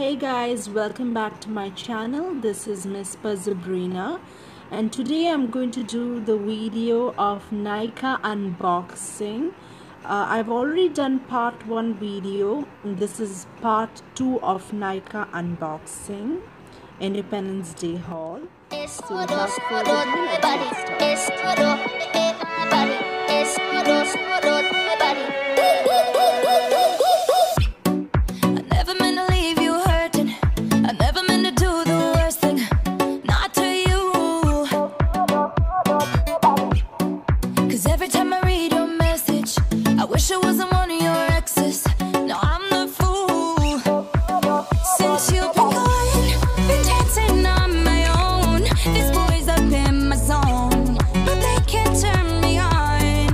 Hey guys, welcome back to my channel. This is Miss Sabrina, and today I'm going to do the video of Nykaa unboxing. I've already done part 1 video. This is part 2 of Nykaa unboxing Independence Day haul. So without further ado, let's get started. Every time I read your message, I wish I wasn't one of your exes. No, I'm the fool. Since you've been gone, been dancing on my own. These boys up in my zone, but they can't turn me on.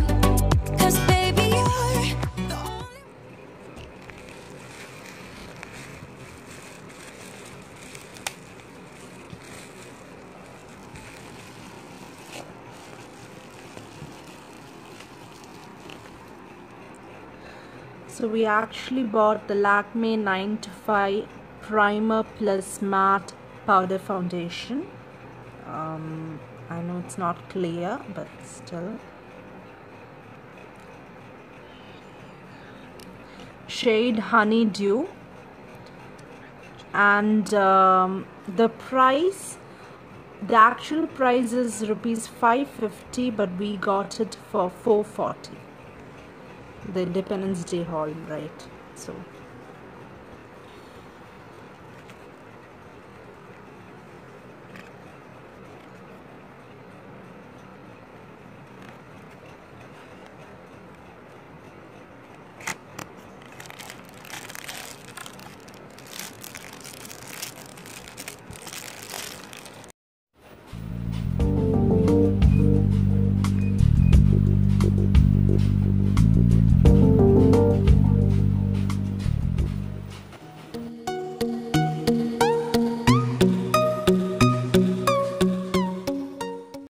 'Cause baby, you're the only. So we actually bought the Lakme 9 to 5 Primer Plus Matte Powder Foundation. I know it's not clear, but still. Shade Honeydew. And the price, the actual price is rupees 550, but we got it for 440. The Independence Day haul, right? So